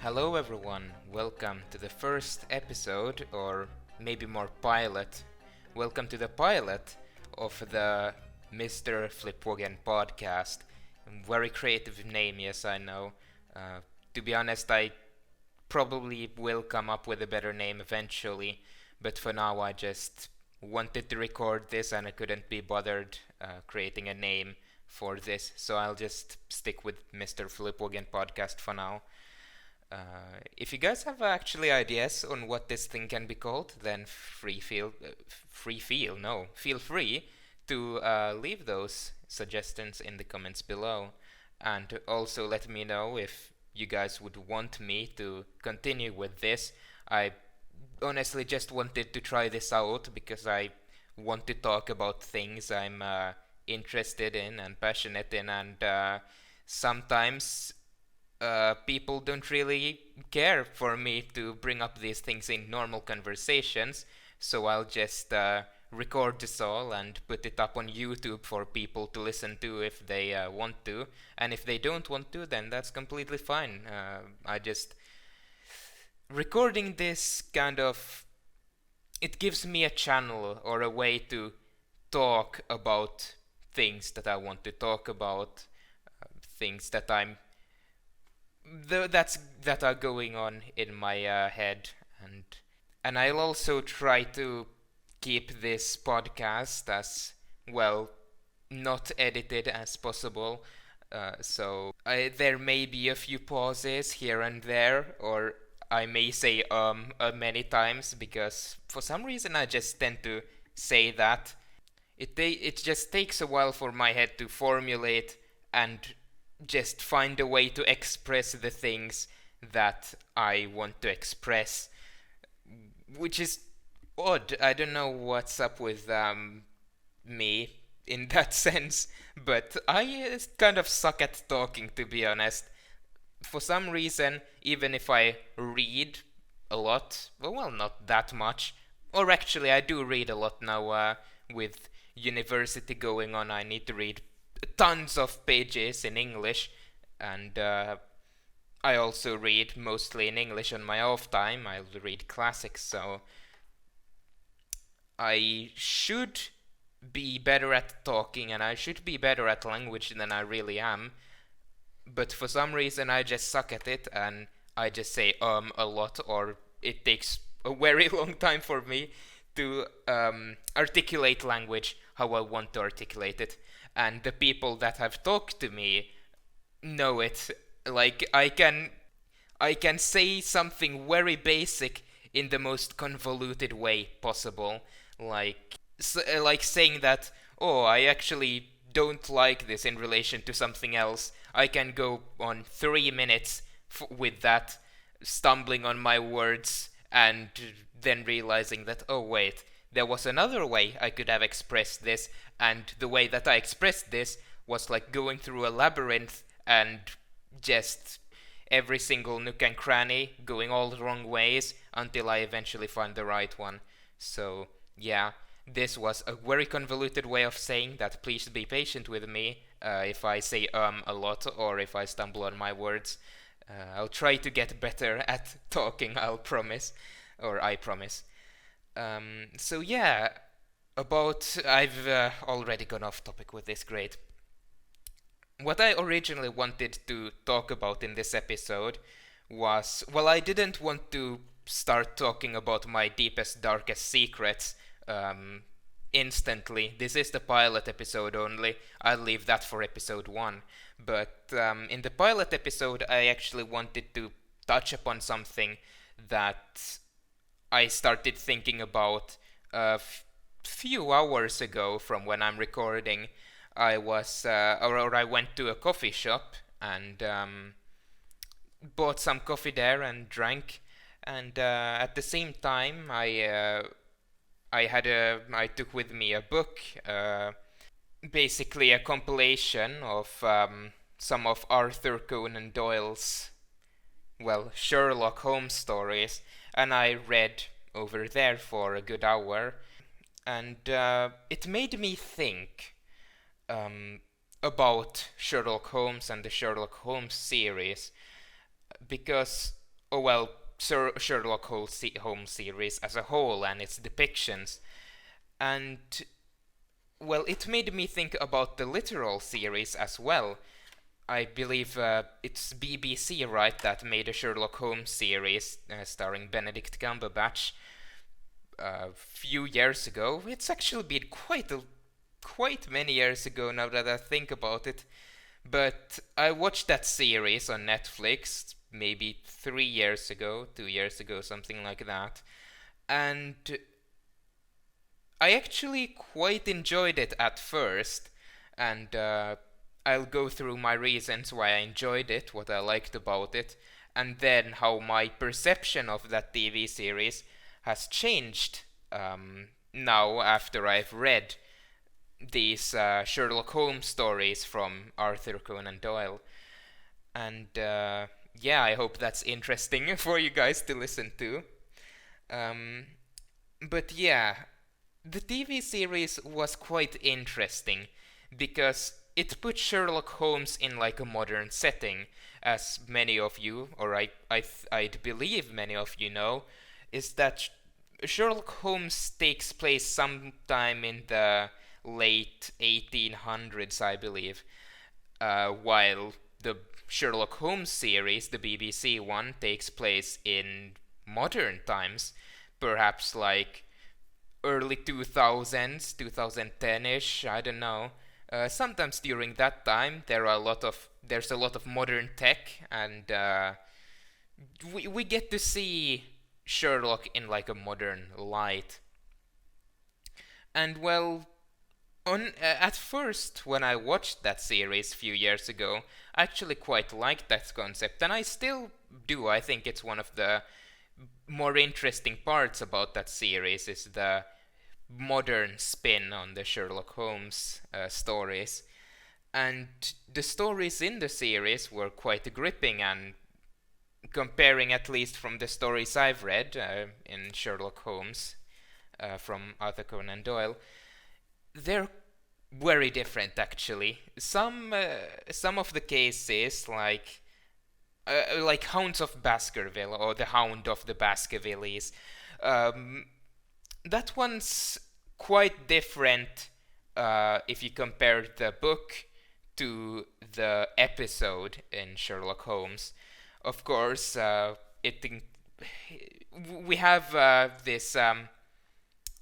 Hello everyone, welcome to the first episode, or maybe more pilot. Welcome to the pilot of the Mr. Flipwagen podcast. Very creative name, yes, I know. To be honest, I probably will come up with a better name eventually, but for now I just wanted to record this and I couldn't be bothered creating a name for this, so I'll just stick with Mr. Flipwagen podcast for now. If you guys have actually ideas on what this thing can be called, then feel free to leave those suggestions in the comments below, and also let me know if you guys would want me to continue with this. I honestly just wanted to try this out because I want to talk about things I'm interested in and passionate in, and sometimes people don't really care for me to bring up these things in normal conversations, so I'll just record this all and put it up on YouTube for people to listen to if they want to, and if they don't want to, then that's completely fine. I just recording this it gives me a channel or a way to talk about things that I want to talk about, things that that are going on in my head, and I'll also try to keep this podcast as well not edited as possible. There may be a few pauses here and there, or I may say many times, because for some reason I just tend to say that. It just takes a while for my head to formulate and just find a way to express the things that I want to express, which is odd. I don't know what's up with me in that sense, but I kind of suck at talking, to be honest. For some reason, even if I read a lot, well, not that much, or actually I do read a lot now with university going on. I need to read tons of pages in English, and I also read mostly in English on my off time. I'll read classics, so I should be better at talking and I should be better at language than I really am, but for some reason I just suck at it and I just say a lot, or it takes a very long time for me to articulate language how I want to articulate it. And the people that have talked to me know it. Like, I can say something very basic in the most convoluted way possible, like saying that, oh, I actually don't like this in relation to something else. I can go on 3 minutes with that, stumbling on my words and then realizing that, oh wait, there was another way I could have expressed this, and the way that I expressed this was like going through a labyrinth and just every single nook and cranny, going all the wrong ways until I eventually find the right one. So yeah, this was a very convoluted way of saying that please be patient with me if I say a lot or if I stumble on my words. I'll try to get better at talking, I'll promise, or I promise. So yeah, I've already gone off topic with this, great. What I originally wanted to talk about in this episode was, well, I didn't want to start talking about my deepest, darkest secrets instantly. This is the pilot episode only. I'll leave that for episode 1. But in the pilot episode, I actually wanted to touch upon something that I started thinking about a few hours ago from when I'm recording. I went to a coffee shop and bought some coffee there and drank, and at the same time I took with me a book, basically a compilation of some of Arthur Conan Doyle's, well, Sherlock Holmes stories, and I read over there for a good hour, and it made me think about Sherlock Holmes and the Sherlock Holmes series, because oh well, Sherlock Holmes series as a whole and its depictions. And well, it made me think about the literal series as well. I believe it's BBC, right, that made a Sherlock Holmes series starring Benedict Cumberbatch a few years ago. It's actually been quite many years ago now that I think about it. But I watched that series on Netflix maybe 3 years ago, 2 years ago, something like that. And I actually quite enjoyed it at first. And I'll go through my reasons why I enjoyed it, what I liked about it, and then how my perception of that TV series has changed now after I've read these Sherlock Holmes stories from Arthur Conan Doyle. And yeah, I hope that's interesting for you guys to listen to. Um, but yeah, the TV series was quite interesting because it put Sherlock Holmes in like a modern setting, as many of you, or I'd believe many of you know, is that Sherlock Holmes takes place sometime in the late 1800s, I believe, while the Sherlock Holmes series, the BBC one, takes place in modern times, perhaps like early 2000s, 2010ish, I don't know. Sometimes during that time, there's a lot of modern tech, and we get to see Sherlock in like a modern light. And well, at first, when I watched that series a few years ago, I actually quite liked that concept, and I still do. I think it's one of the more interesting parts about that series is the modern spin on the Sherlock Holmes stories. And the stories in the series were quite gripping, and comparing at least from the stories I've read in Sherlock Holmes from Arthur Conan Doyle, they're very different actually. Some of the cases, like Hounds of Baskerville or the Hound of the Baskervilles, that one's quite different if you compare the book to the episode in Sherlock Holmes. Of course, we have this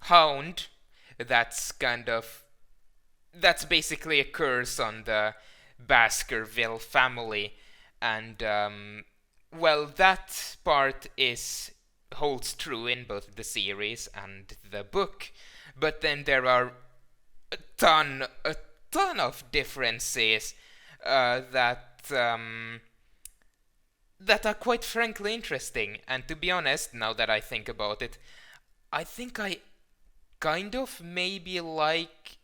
hound that's basically a curse on the Baskerville family, and well, that part is holds true in both the series and the book, but then there are a ton of differences that are quite frankly interesting. And to be honest, now that I think about it, I think I kind of maybe like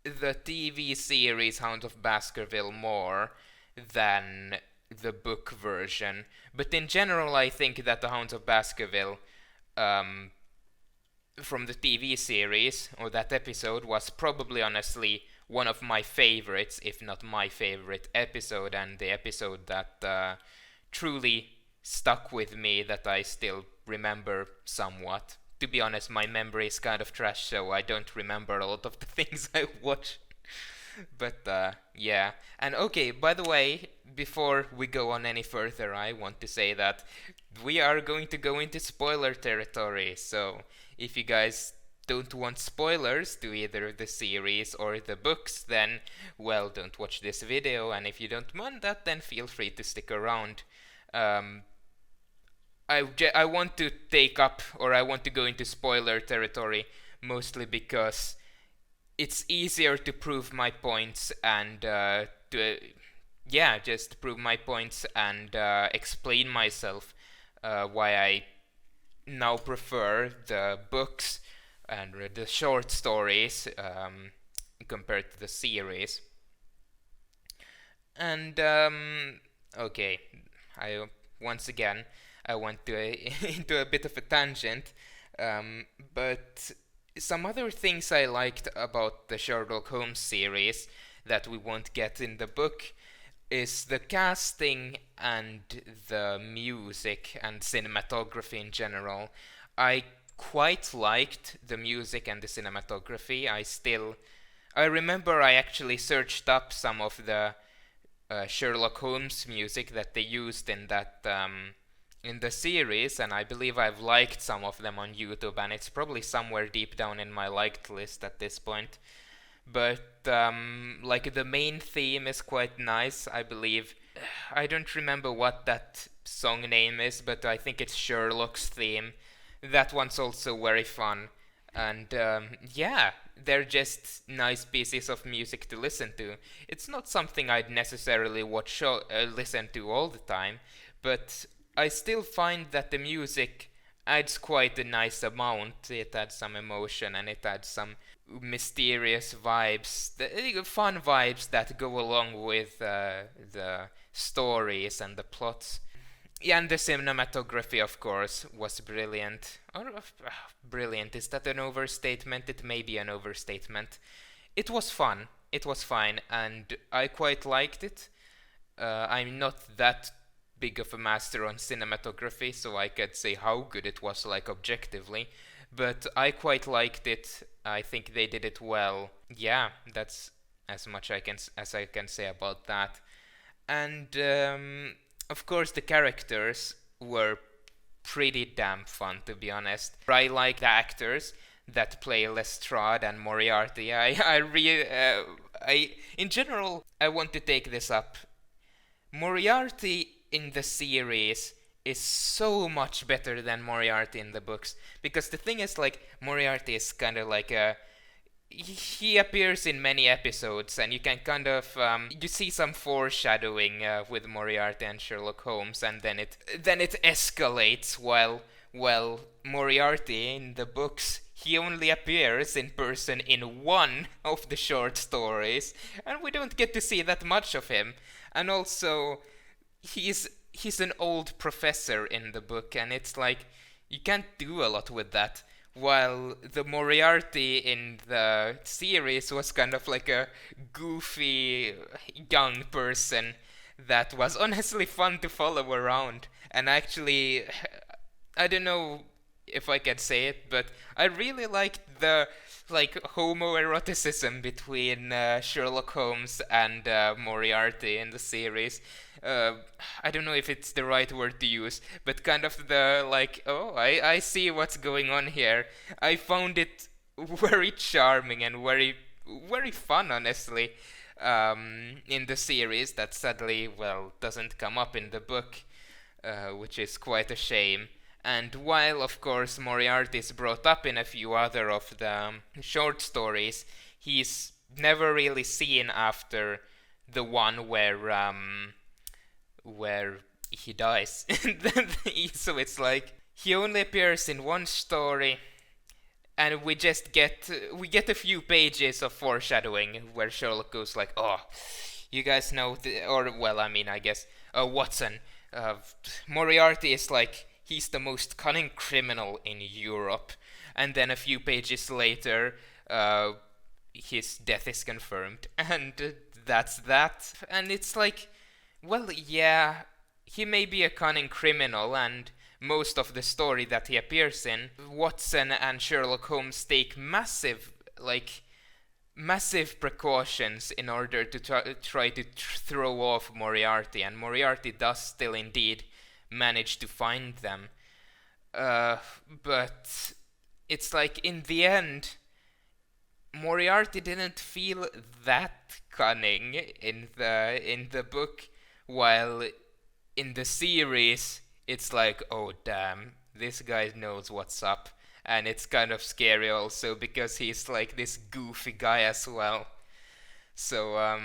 the TV series Hound of Baskerville more than the book version. But in general, I think that the Hounds of Baskerville from the TV series, or that episode, was probably honestly one of my favorites, if not my favorite episode, and the episode that truly stuck with me, that I still remember somewhat. To be honest, my memory is kind of trash, so I don't remember a lot of the things I watched. But yeah. And okay, by the way, before we go on any further, I want to say that we are going to go into spoiler territory. So if you guys don't want spoilers to either the series or the books, then, well, don't watch this video. And if you don't want that, then feel free to stick around. I want to I want to go into spoiler territory mostly because it's easier to prove my points and just prove my points and explain myself why I now prefer the books and the short stories compared to the series. And okay, once again I went into a bit of a tangent, but some other things I liked about the Sherlock Holmes series that we won't get in the book is the casting and the music and cinematography in general. I quite liked the music and the cinematography. I remember I actually searched up some of the Sherlock Holmes music that they used in the series, and I believe I've liked some of them on YouTube, and it's probably somewhere deep down in my liked list at this point. But like the main theme is quite nice, I believe. I don't remember what that song name is, but I think it's Sherlock's theme. That one's also very fun, and yeah, they're just nice pieces of music to listen to. It's not something I'd necessarily listen to all the time, but I still find that the music adds quite a nice amount. It adds some emotion and it adds some mysterious vibes, fun vibes that go along with the stories and the plots. Yeah, and the cinematography, of course, was brilliant. Brilliant, is that an overstatement? It may be an overstatement. It was fun. It was fine, and I quite liked it. I'm not that big of a master on cinematography, so I could say how good it was, like objectively. But I quite liked it. I think they did it well. Yeah, that's as much as I can say about that. And of course, the characters were pretty damn fun, to be honest. I like the actors that play Lestrade and Moriarty. In general, I want to take this up. Moriarty in the series is so much better than Moriarty in the books, because the thing is, like, Moriarty is kind of like a he appears in many episodes, and you can kind of you see some foreshadowing with Moriarty and Sherlock Holmes, and then it escalates. While Moriarty in the books, he only appears in person in one of the short stories, and we don't get to see that much of him. And also, he's an old professor in the book, and it's like you can't do a lot with that. While the Moriarty in the series was kind of like a goofy young person that was honestly fun to follow around. And actually, I don't know if I can say it, but I really liked the homoeroticism between Sherlock Holmes and Moriarty in the series. uh, I don't know if it's the right word to use, but kind of the like, oh, I see what's going on here. I found it very charming and very fun, honestly, in the series that sadly, well, doesn't come up in the book, which is quite a shame. And while, of course, Moriarty is brought up in a few other of the short stories, he's never really seen after the one where he dies. So it's like he only appears in one story, and we get a few pages of foreshadowing where Sherlock goes like, "Oh, you guys know," or well, I mean, I guess Watson, Moriarty is like he's the most cunning criminal in Europe, and then a few pages later, his death is confirmed, and that's that. And it's like, well, yeah, he may be a cunning criminal, and most of the story that he appears in, Watson and Sherlock Holmes take massive precautions in order to try to throw off Moriarty, and Moriarty does still indeed manage to find them. But it's like in the end, Moriarty didn't feel that cunning in the book, while in the series it's like, oh damn, this guy knows what's up, and it's kind of scary also because he's like this goofy guy as well. So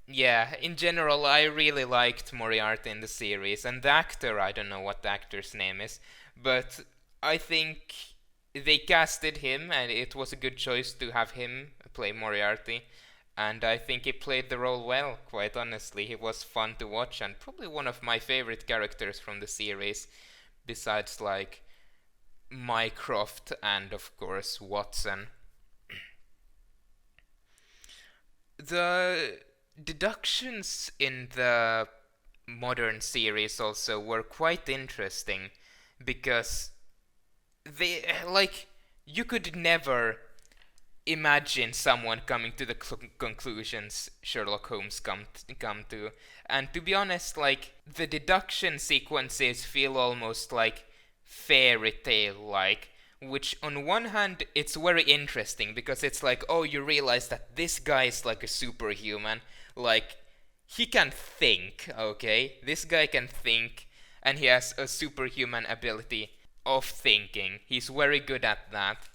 yeah, in general, I really liked Moriarty in the series, and the actor, I don't know what the actor's name is, but I think they casted him, and it was a good choice to have him play Moriarty. And I think he played the role well, quite honestly. He was fun to watch, and probably one of my favorite characters from the series, besides like Mycroft and of course Watson. The deductions in the modern series also were quite interesting because they like you could never imagine someone coming to the conclusions Sherlock Holmes come to. And to be honest, like the deduction sequences feel almost like fairy tale like, which on one hand it's very interesting because it's like, oh, you realize that this guy is like a superhuman, like he can think, okay? This guy can think and he has a superhuman ability of thinking. He's very good at that.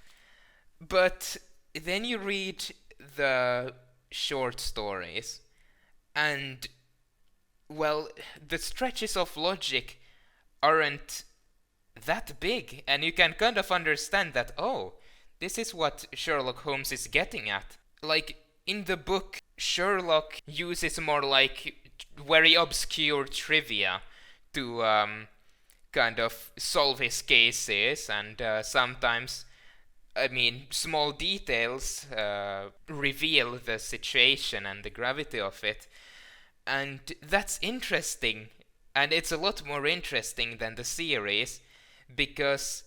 But then you read the short stories, and well, the stretches of logic aren't that big, and you can kind of understand that, oh, this is what Sherlock Holmes is getting at. Like, in the book, Sherlock uses more like very obscure trivia to kind of solve his cases, and sometimes I mean, small details reveal the situation and the gravity of it. And that's interesting. And it's a lot more interesting than the series because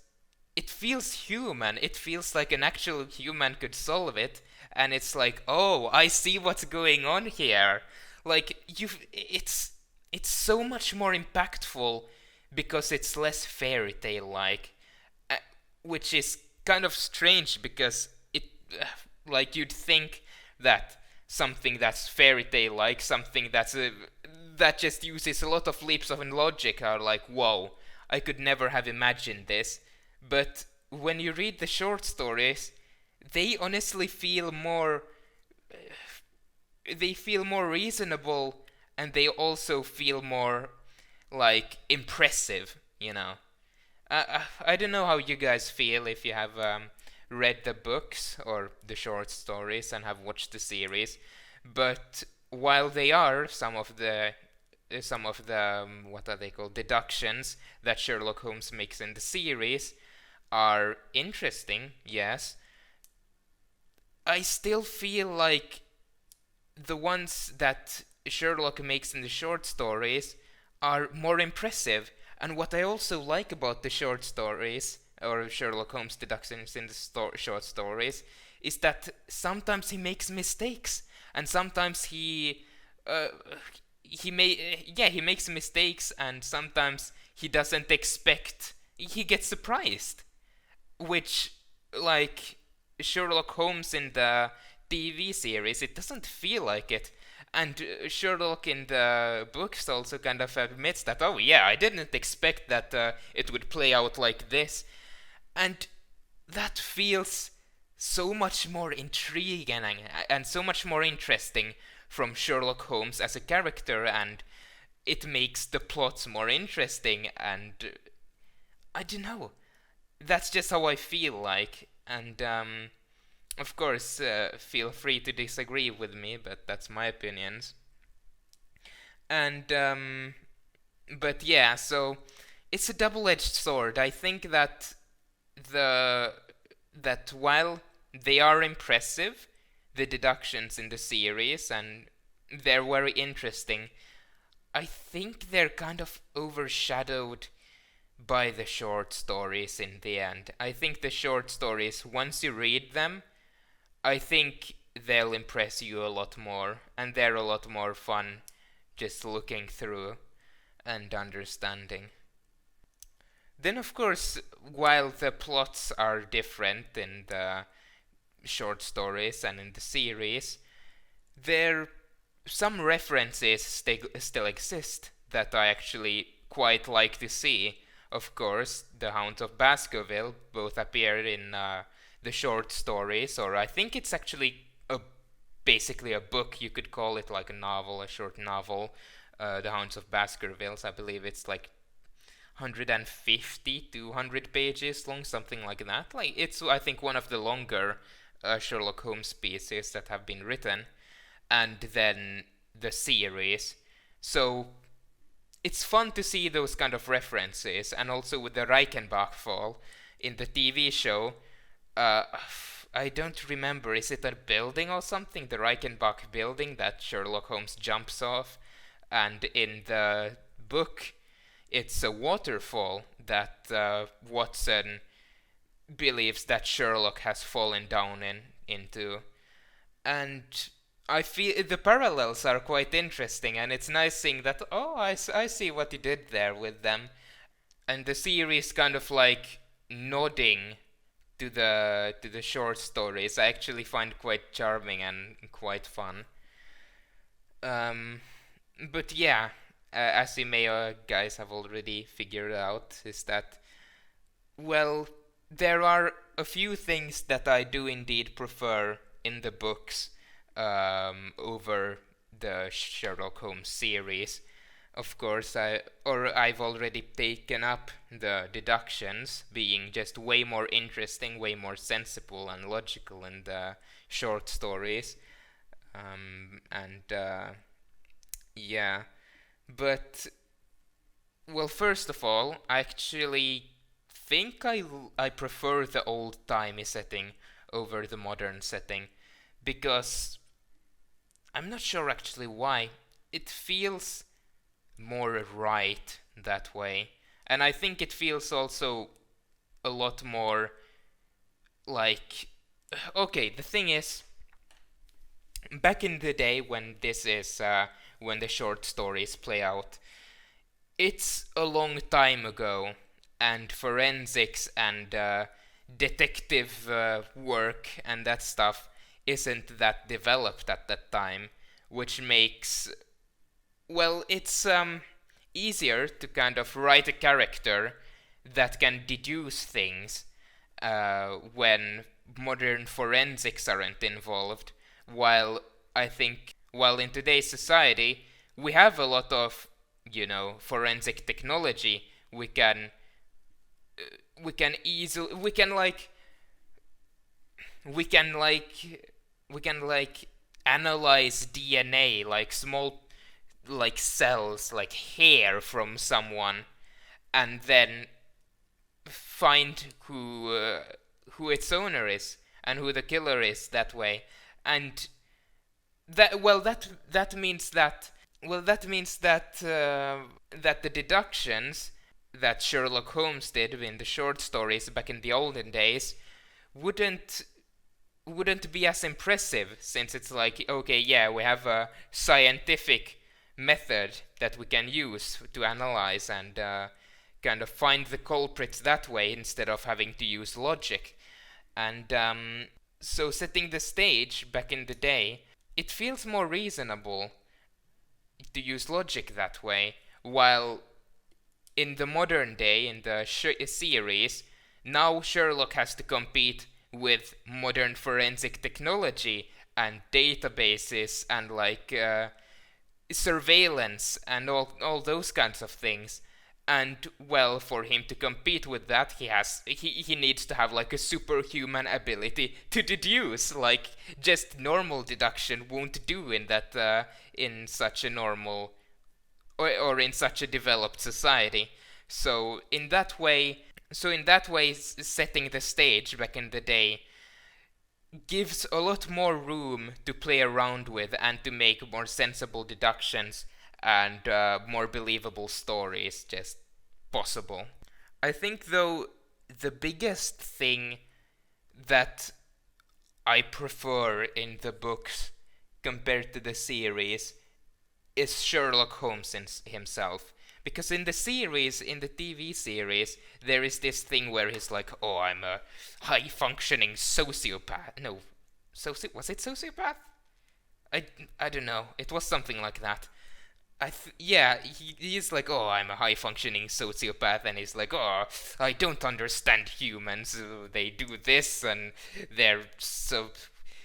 it feels human. It feels like an actual human could solve it. And it's like, oh, I see what's going on here. Like, it's so much more impactful because it's less fairy tale like, which is kind of strange because it like you'd think that something that's fairy tale like, something that just uses a lot of leaps of logic are like, whoa, I could never have imagined this. But when you read the short stories, they honestly feel more reasonable, and they also feel more like impressive, you know. I don't know how you guys feel if you have read the books or the short stories and have watched the series, but while they are some of the what are they called, deductions that Sherlock Holmes makes in the series are interesting, yes, I still feel like the ones that Sherlock makes in the short stories are more impressive. And what I also like about the short stories, or Sherlock Holmes deductions in the short stories, is that sometimes he makes mistakes, and sometimes he makes mistakes, and sometimes he doesn't expect, he gets surprised, which, like Sherlock Holmes in the TV series, it doesn't feel like it. And Sherlock in the books also kind of admits that, oh yeah, I didn't expect that it would play out like this. And that feels so much more intriguing and so much more interesting from Sherlock Holmes as a character, and it makes the plots more interesting, and I don't know. That's just how I feel like. And of course, feel free to disagree with me, but that's my opinions. And but yeah, so it's a double-edged sword. I think that while they are impressive, the deductions in the series, and they're very interesting, I think they're kind of overshadowed by the short stories in the end. I think the short stories, once you read them, I think they'll impress you a lot more, and they're a lot more fun just looking through and understanding. Then, of course, while the plots are different in the short stories and in the series, there some references still exist that I actually quite like to see. Of course, the Hound of Baskerville both appear in the short stories, or I think it's actually basically a book. You could call it like a novel, a short novel. The Hounds of Baskervilles, I believe it's like 150, 200 pages long, something like that. Like, it's, I think, one of the longer Sherlock Holmes pieces that have been written. And then the series. So it's fun to see those kind of references, and also with the Reichenbach fall in the TV show. I don't remember. Is it a building or something? The Reichenbach building that Sherlock Holmes jumps off, and in the book, it's a waterfall that Watson believes that Sherlock has fallen down into, and I feel the parallels are quite interesting, and it's nice seeing that. Oh, I see what he did there with them, and the series kind of like nodding to the short stories. I actually find quite charming and quite fun. Um, but yeah, as you may guys have already figured out, is that, well, there are a few things that I do indeed prefer in the books over the Sherlock Holmes series. Of course, I've already taken up the deductions being just way more interesting, way more sensible and logical in the short stories. And yeah, but well, first of all, I actually think I prefer the old-timey setting over the modern setting, because I'm not sure actually why. It feels more right that way. And I think it feels also a lot more like, okay, the thing is, back in the day when when the short stories play out, it's a long time ago, and forensics and detective work and that stuff isn't that developed at that time, which makes, well, it's easier to kind of write a character that can deduce things when modern forensics aren't involved. While I think, while in today's society we have a lot of, forensic technology, we can easily we can like analyze DNA, like small, like cells, like hair from someone, and then find who its owner is and who the killer is that way. And that means that, that the deductions that Sherlock Holmes did in the short stories back in the olden days wouldn't be as impressive, since it's like, okay, yeah, we have a scientific method that we can use to analyze and kind of find the culprits that way instead of having to use logic. And so setting the stage back in the day, it feels more reasonable to use logic that way, while in the modern day, in the series, now Sherlock has to compete with modern forensic technology and databases and like surveillance and all those kinds of things. And well, for him to compete with that, he needs to have like a superhuman ability to deduce, like just normal deduction won't do in that in such a normal or in such a developed society. So in that way, setting the stage back in the day gives a lot more room to play around with and to make more sensible deductions and more believable stories just possible. I think, though, the biggest thing that I prefer in the books compared to the series is Sherlock Holmes himself. Because in the series, in the TV series, there is this thing where he's like, oh, I'm a high-functioning sociopath. No, was it sociopath? I don't know. It was something like that. He's like, oh, I'm a high-functioning sociopath, and he's like, oh, I don't understand humans. They do this, and they're so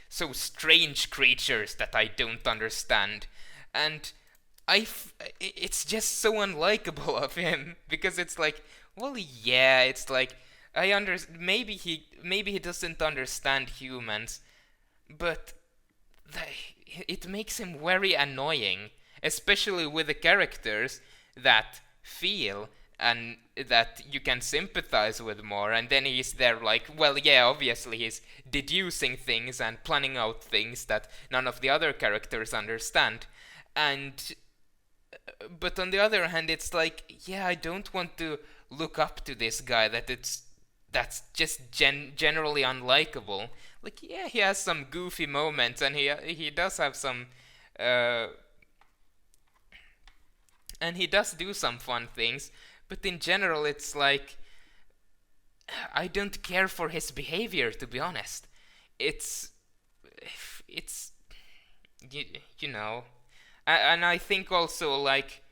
strange creatures that I don't understand. And it's just so unlikable of him, because it's like, well, yeah, it's like, maybe he doesn't understand humans, but it makes him very annoying, especially with the characters that feel and that you can sympathize with more. And then he's there like, well, yeah, obviously he's deducing things and planning out things that none of the other characters understand. And but on the other hand, it's like, yeah, I don't want to look up to this guy that's just generally unlikable. Like, yeah, he has some goofy moments, and he does have some uh, and he does do some fun things, but in general, it's like I don't care for his behavior, to be honest. It's it's you, you know, and I think also like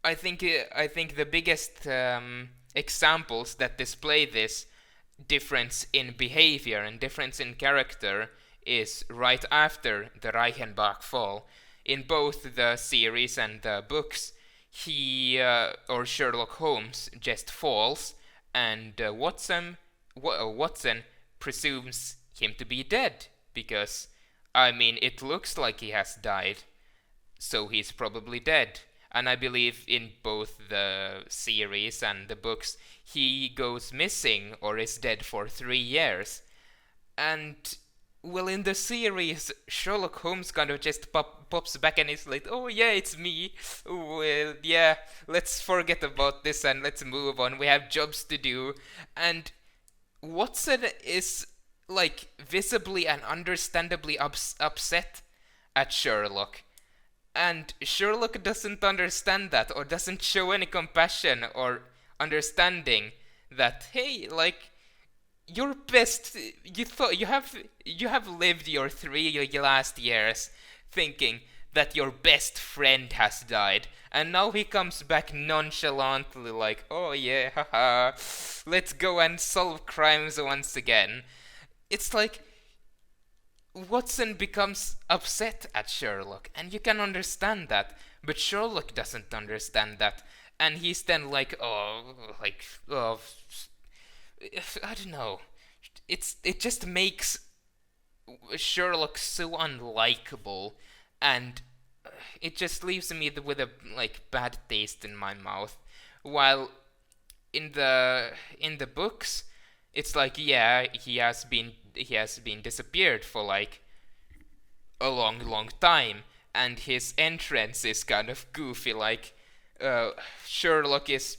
I think the biggest examples that display this difference in behavior and difference in character is right after the Reichenbach fall. In both the series and the books, he or Sherlock Holmes just falls, and Watson presumes him to be dead because, I mean, it looks like he has died, so he's probably dead. And I believe in both the series and the books, he goes missing or is dead for 3 years. And, well, in the series, Sherlock Holmes kind of just pops back and is like, oh yeah, it's me. Well, yeah, let's forget about this and let's move on. We have jobs to do. And Watson is, like, visibly and understandably upset at Sherlock. And Sherlock doesn't understand that, or doesn't show any compassion or understanding that, hey, like, your best, you have lived your 3 last years thinking that your best friend has died, and now he comes back nonchalantly like, oh yeah, haha, let's go and solve crimes once again. It's like Watson becomes upset at Sherlock, and you can understand that, but Sherlock doesn't understand that, and he's then like, I don't know. It just makes Sherlock so unlikable, and it just leaves me with a like bad taste in my mouth. While in the books, it's like, yeah, he has been disappeared for like a long time, and his entrance is kind of goofy. Like Sherlock is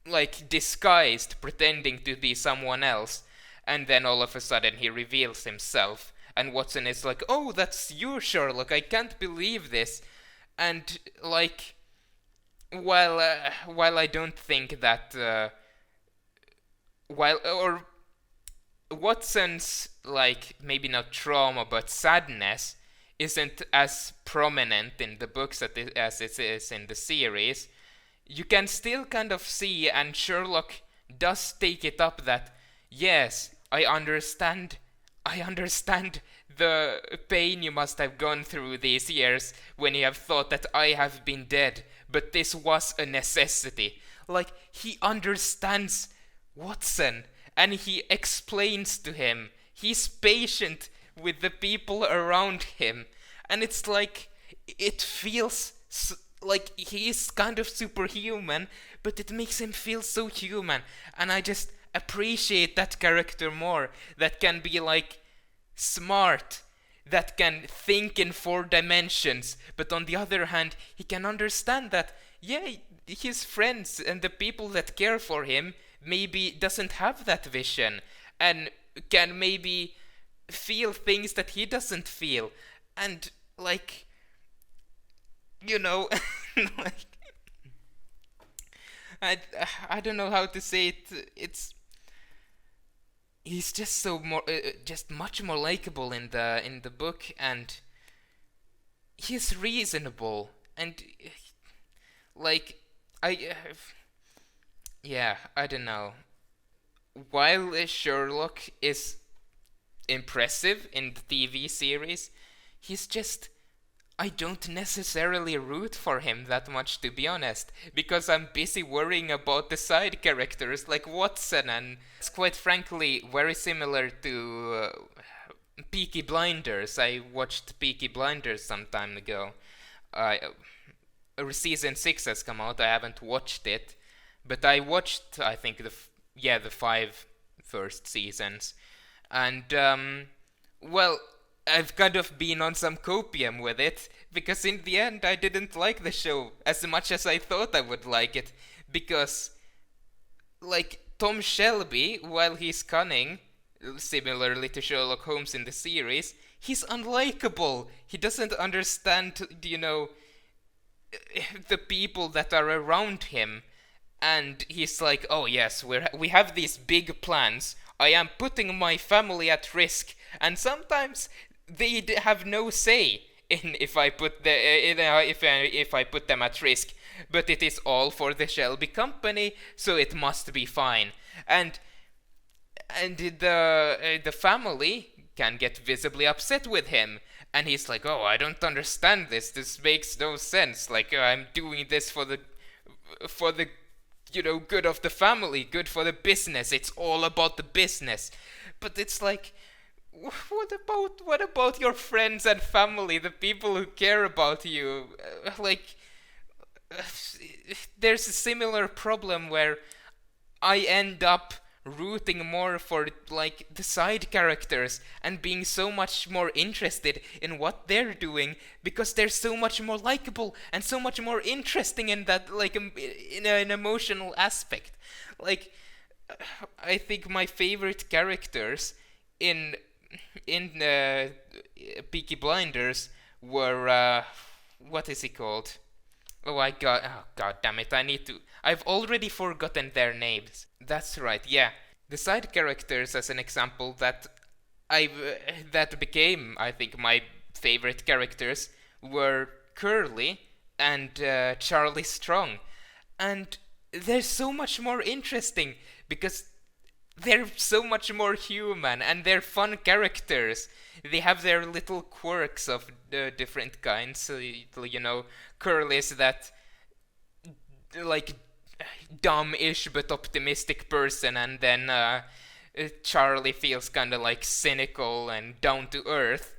like disguised, pretending to be someone else, and then all of a sudden he reveals himself, and Watson is like, oh, that's you, Sherlock, I can't believe this. And like, while I don't think that while or Watson's, like, maybe not trauma but sadness isn't as prominent in the books as it is in the series, you can still kind of see, and Sherlock does take it up, that yes, I understand the pain you must have gone through these years when you have thought that I have been dead, but this was a necessity. Like, he understands Watson, and he explains to him. He's patient with the people around him, and it's like, it feels like he's kind of superhuman, but it makes him feel so human, and I just appreciate that character more, that can be like smart, that can think in 4 dimensions, but on the other hand, he can understand that, yeah, his friends and the people that care for him maybe doesn't have that vision, and can maybe feel things that he doesn't feel, and like, you know, like, I don't know how to say it. He's just so more just much more likable in the book, and he's reasonable, and like, yeah, I don't know. While Sherlock is impressive in the TV series, he's just, I don't necessarily root for him that much, to be honest, because I'm busy worrying about the side characters like Watson, and it's quite frankly very similar to Peaky Blinders. I watched Peaky Blinders some time ago. I season 6 has come out. I haven't watched it, but I watched, I think, the 5 first seasons. And well, I've kind of been on some copium with it, because in the end I didn't like the show as much as I thought I would like it, because like Tom Shelby, while he's cunning, similarly to Sherlock Holmes in the series, he's unlikable. He doesn't understand, the people that are around him. And he's like, oh yes, we have these big plans. I am putting my family at risk, and sometimes they have no say in if I put if I put them at risk. But it is all for the Shelby Company, so it must be fine. And the family can get visibly upset with him, and he's like, oh, I don't understand this. This makes no sense. Like, I'm doing this for the good of the family, good for the business. It's all about the business. But it's like, what about your friends and family, the people who care about you? There's a similar problem where I end up rooting more for like the side characters and being so much more interested in what they're doing, because they're so much more likable and so much more interesting in that, like, in an emotional aspect. Like, I think my favorite characters in Peaky Blinders were what is he called? Oh god damn it, I've already forgotten their names. That's right, yeah. The side characters, as an example, that became, I think, my favorite characters were Curly and Charlie Strong. And they're so much more interesting because they're so much more human and they're fun characters. They have their little quirks of different kinds. So, Curly's that, like, dumb-ish but optimistic person, and then Charlie feels kind of like cynical and down to earth,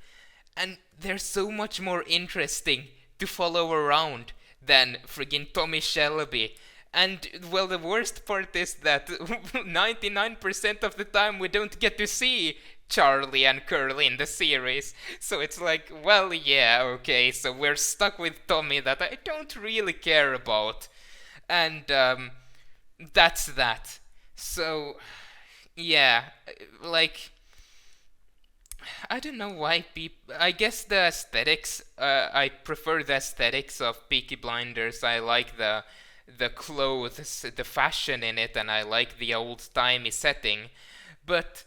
and they're so much more interesting to follow around than friggin' Tommy Shelby. And well, the worst part is that 99% of the time we don't get to see Charlie and Curly in the series. So it's like, well, yeah, okay, so we're stuck with Tommy that I don't really care about. And that's that. So, yeah, like, I don't know why people. I guess the aesthetics. I prefer the aesthetics of Peaky Blinders. I like the clothes, the fashion in it, and I like the old-timey setting. But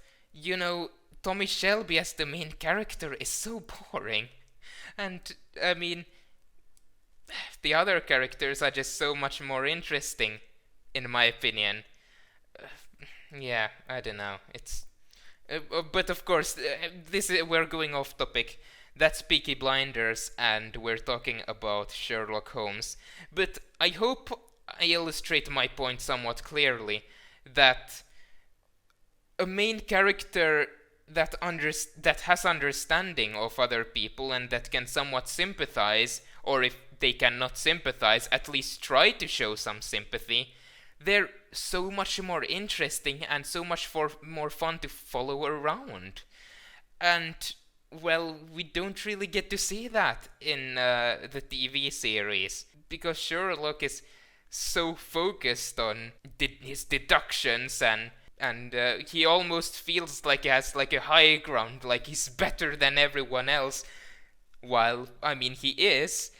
Tommy Shelby as the main character is so boring, and I mean, the other characters are just so much more interesting, in my opinion. Yeah, I don't know. It's but of course, we're going off topic. That's Peaky Blinders, and we're talking about Sherlock Holmes. But I hope I illustrate my point somewhat clearly, that a main character that has understanding of other people and that can somewhat sympathize, or if they cannot sympathize, at least try to show some sympathy, they're so much more interesting and so much more fun to follow around. And, well, we don't really get to see that in the TV series, because Sherlock is so focused on his deductions, and he almost feels like he has like a high ground, like he's better than everyone else, while, I mean, he is.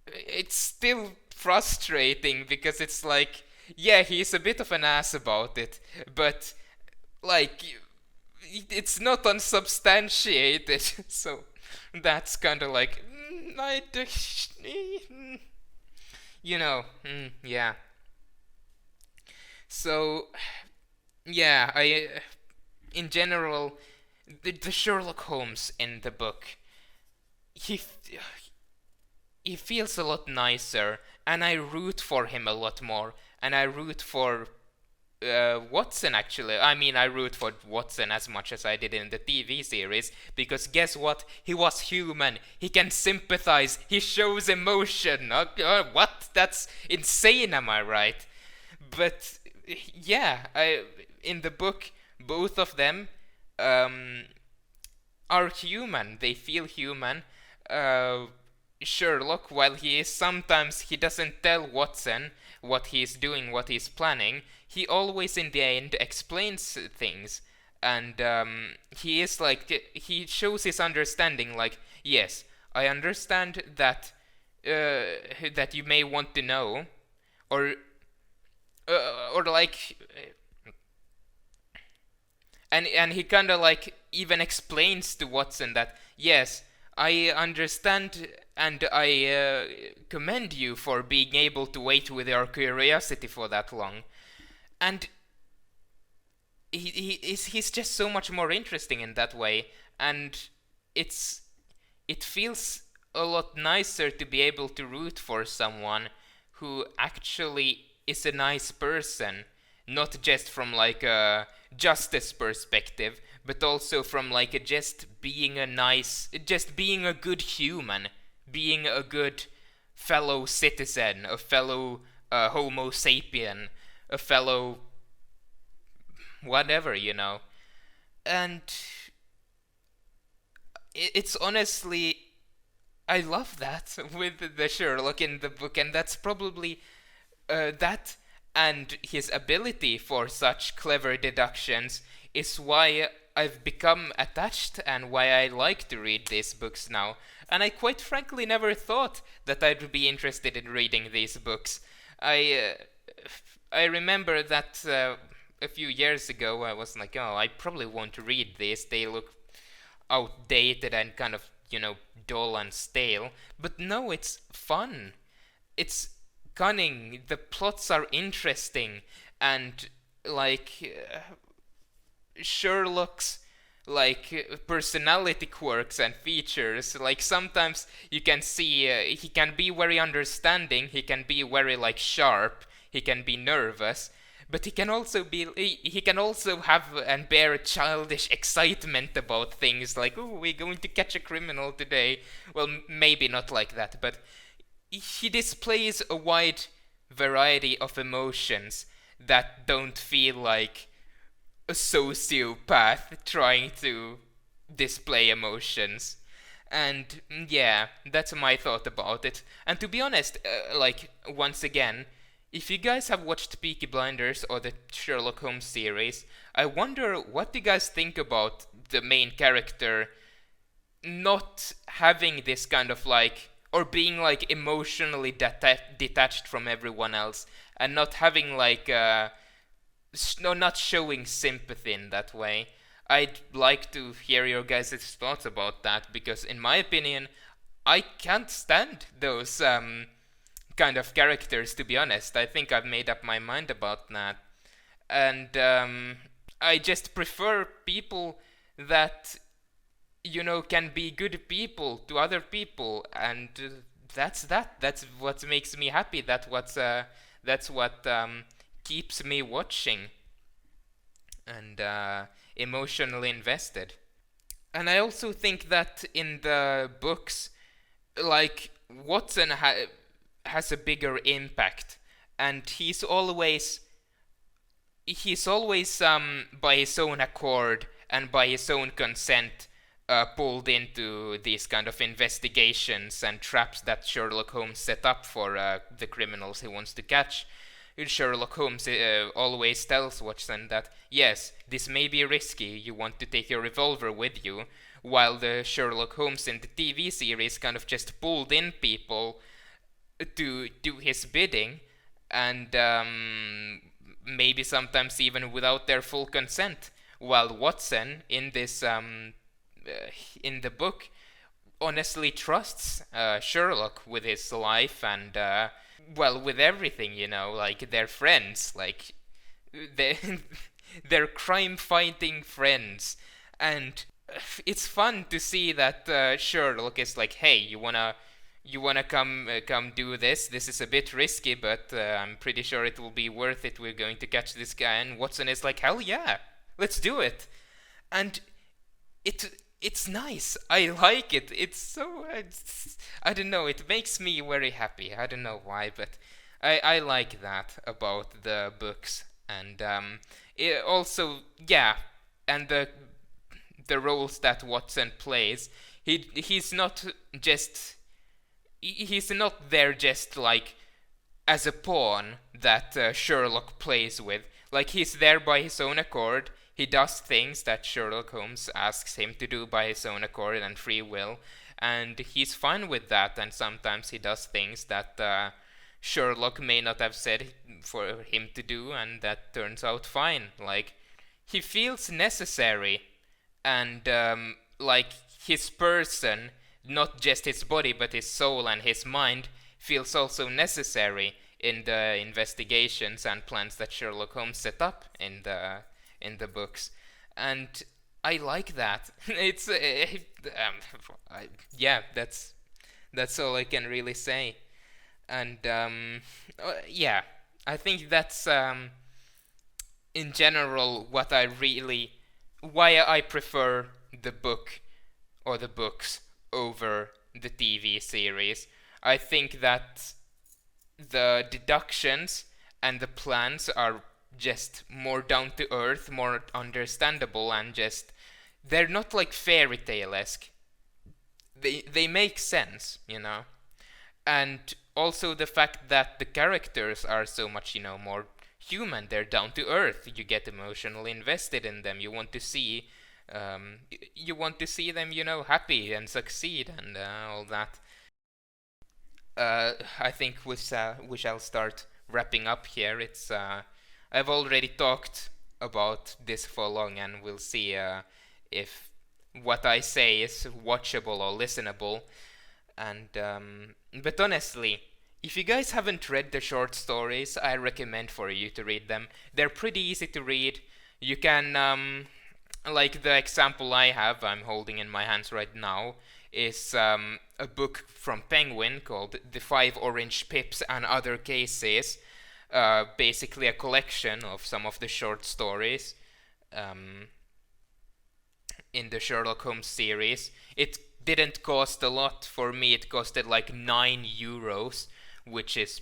It's still frustrating because it's like, yeah, he's a bit of an ass about it, but, like, it's not unsubstantiated, so that's kind of like, yeah. So, yeah, in general, the Sherlock Holmes in the book, he feels a lot nicer, and I root for him a lot more, and I root for Watson, actually. I mean, I root for Watson as much as I did in the TV series, because guess what? He was human. He can sympathize. He shows emotion. What? That's insane, am I right? But yeah, in the book, both of them um, are human. They feel human. Uh, Sherlock, while he doesn't tell Watson what he's doing, what he's planning, he always in the end explains things. And he shows his understanding, like, yes, I understand that that you may want to know, or like, and he kind of like even explains to Watson that, yes, I understand, and I commend you for being able to wait with your curiosity for that long. And he's just so much more interesting in that way, and it feels a lot nicer to be able to root for someone who actually is a nice person, not just from like a justice perspective, but also from like just being a good human, being a good fellow citizen, a fellow Homo sapien, a fellow whatever, And it's honestly, I love that with the Sherlock in the book, and that's probably that and his ability for such clever deductions is why I've become attached and why I like to read these books now. And I quite frankly never thought that I'd be interested in reading these books. I remember that a few years ago I was like, oh, I probably won't read these. They look outdated and kind of, dull and stale. But no, it's fun. It's cunning. The plots are interesting, and like Sherlock's like personality quirks and features. Like sometimes you can see he can be very understanding. He can be very like sharp. He can be nervous. But he can also have and bear childish excitement about things like, oh, we're going to catch a criminal today. Well, maybe not like that, but he displays a wide variety of emotions that don't feel like a sociopath trying to display emotions. And yeah, that's my thought about it. And to be honest, like, once again, if you guys have watched Peaky Blinders or the Sherlock Holmes series, I wonder what you guys think about the main character not having this kind of like, or being like emotionally detached from everyone else, and not having like, not showing sympathy in that way. I'd like to hear your guys' thoughts about that, because in my opinion, I can't stand those kind of characters, to be honest. I think I've made up my mind about that. And I just prefer people that, can be good people to other people, and that's what makes me happy. That's what keeps me watching and emotionally invested. And I also think that in the books, like, Watson has a bigger impact, and he's always by his own accord and by his own consent pulled into these kind of investigations and traps that Sherlock Holmes set up for the criminals he wants to catch. Sherlock Holmes always tells Watson that, yes, this may be risky, you want to take your revolver with you, while the Sherlock Holmes in the TV series kind of just pulled in people to do his bidding, and maybe sometimes even without their full consent, while Watson in this in the book honestly trusts Sherlock with his life and with everything, like they're friends, like they're crime fighting friends. And it's fun to see that Sherlock is like, hey, you you wanna come do this? This is a bit risky, but I'm pretty sure it will be worth it. We're going to catch this guy." And Watson is like, "Hell yeah, let's do it." And it's nice. I like it. I don't know. It makes me very happy. I don't know why, but I like that about the books. And it also, yeah, and the roles that Watson plays. He's not just he's not there just like as a pawn that Sherlock plays with. Like, he's there by his own accord. He does things that Sherlock Holmes asks him to do by his own accord and free will, and he's fine with that. And sometimes he does things that Sherlock may not have said for him to do, and that turns out fine. Like, he feels necessary, and like, his person, not just his body but his soul and his mind, feels also necessary in the investigations and plans that Sherlock Holmes set up in the books. And I like that. It's yeah, that's all I can really say. And yeah, I think that's in general why I prefer the book or the books over the TV series. I think that the deductions and the plans are just more down to earth, more understandable, and just they're not like fairy tale-esque. They make sense, you know. And also the fact that the characters are so much, you know, more human. They're down to earth. You get emotionally invested in them. You want to see them, you know, happy and succeed and all that. I think we shall start wrapping up here. It's I've already talked about this for long, and we'll see if what I say is watchable or listenable. And but honestly, if you guys haven't read the short stories, I recommend for you to read them. They're pretty easy to read. You can like the example I'm holding in my hands right now is a book from Penguin called The Five Orange Pips and Other Cases. Basically a collection of some of the short stories in the Sherlock Holmes series. It didn't cost a lot. For me, it costed like €9, which is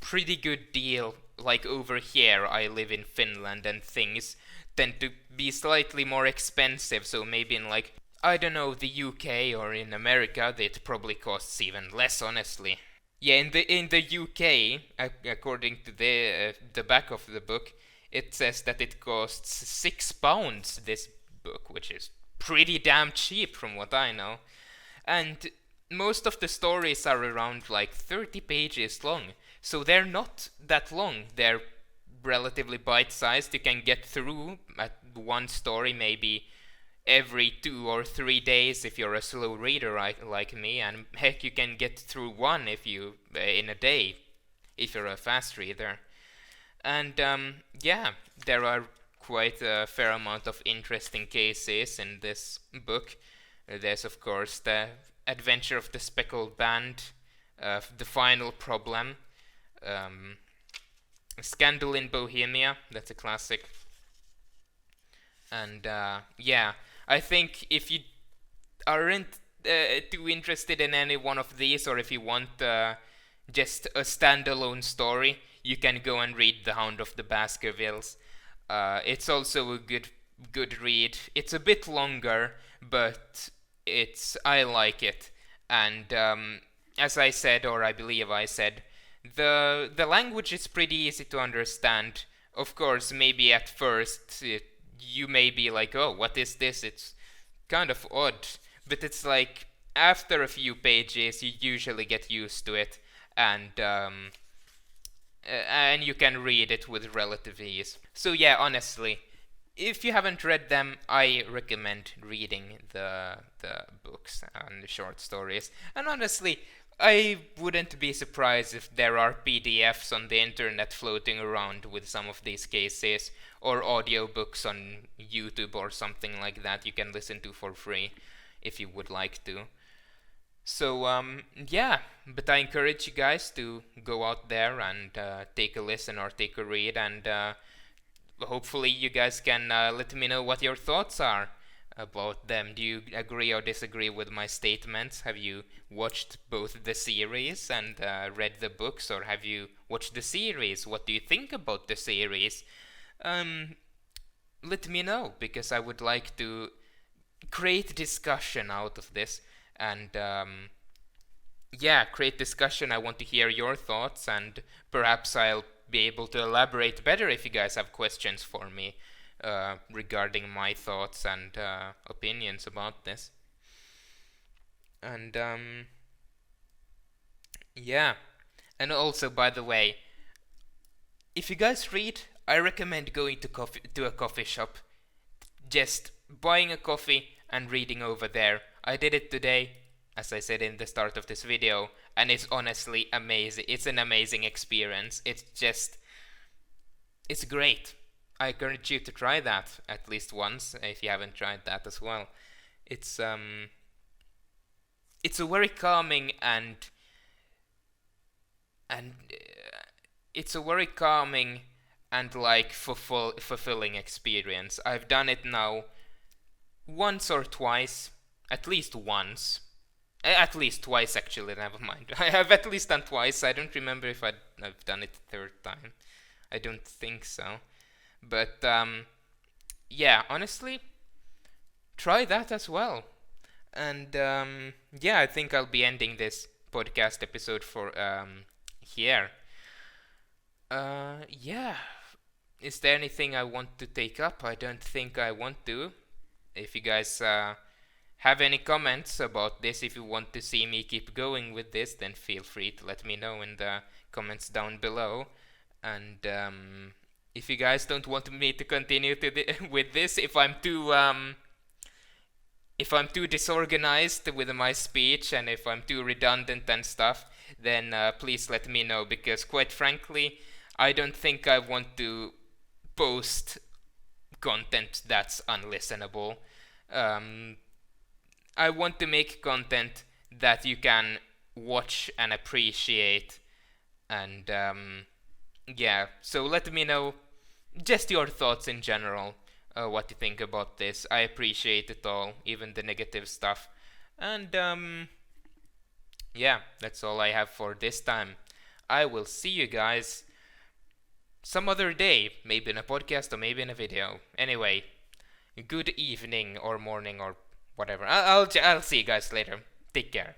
pretty good deal. Like, over here, I live in Finland, and things tend to be slightly more expensive, so maybe in, like, I don't know, the UK or in America, it probably costs even less, honestly. Yeah, in the UK, according to the back of the book, it says that it costs £6, this book, which is pretty damn cheap from what I know. And most of the stories are around like 30 pages long, so they're not that long. They're relatively bite-sized. You can get through at one story maybe every 2 or 3 days if you're a slow reader like me, and heck, you can get through one if you in a day if you're a fast reader. And yeah, there are quite a fair amount of interesting cases in this book. There's of course the Adventure of the Speckled Band, The Final Problem, Scandal in Bohemia, that's a classic. And yeah, I think if you aren't too interested in any one of these, or if you want just a standalone story, you can go and read The Hound of the Baskervilles. It's also a good read. It's a bit longer, but I like it. And as I said, or I believe I said, the language is pretty easy to understand. Of course, maybe at first you may be like, oh, what is this? It's kind of odd. But it's like, after a few pages, you usually get used to it, and you can read it with relative ease. So yeah, honestly, if you haven't read them, I recommend reading the books and the short stories. And honestly, I wouldn't be surprised if there are PDFs on the internet floating around with some of these cases, or audiobooks on YouTube or something like that you can listen to for free if you would like to. So yeah, but I encourage you guys to go out there and take a listen or take a read, and hopefully you guys can let me know what your thoughts are about them. Do you agree or disagree with my statements? Have you watched both the series and read the books, or have you watched the series? What do you think about the series? Let me know, because I would like to create discussion out of this, and yeah, create discussion. I want to hear your thoughts, and perhaps I'll be able to elaborate better if you guys have questions for me regarding my thoughts and opinions about this. And yeah, and also, by the way, if you guys read, I recommend going to a coffee shop, just buying a coffee and reading over there. I did it today, as I said in the start of this video, and it's honestly amazing. It's an amazing experience. It's great. I encourage you to try that at least once if you haven't tried that as well. It's it's a very calming and it's a very calming and like fulfilling experience. I've done it now once or twice, at least once. At least twice, actually, never mind. I have at least done twice. I don't remember if I've done it a third time. I don't think so. But, yeah, honestly, try that as well. And, yeah, I think I'll be ending this podcast episode for, here. Yeah. Is there anything I want to take up? I don't think I want to. If you guys, have any comments about this, if you want to see me keep going with this, then feel free to let me know in the comments down below. And if you guys don't want me to continue with this, if I'm too disorganized with my speech, and if I'm too redundant and stuff, then please let me know, because quite frankly, I don't think I want to post content that's unlistenable. I want to make content that you can watch and appreciate, and yeah, so let me know just your thoughts in general, what you think about this. I appreciate it all, even the negative stuff. And yeah, that's all I have for this time. I will see you guys some other day, maybe in a podcast or maybe in a video. Anyway, good evening or morning or whatever. I'll see you guys later. Take care.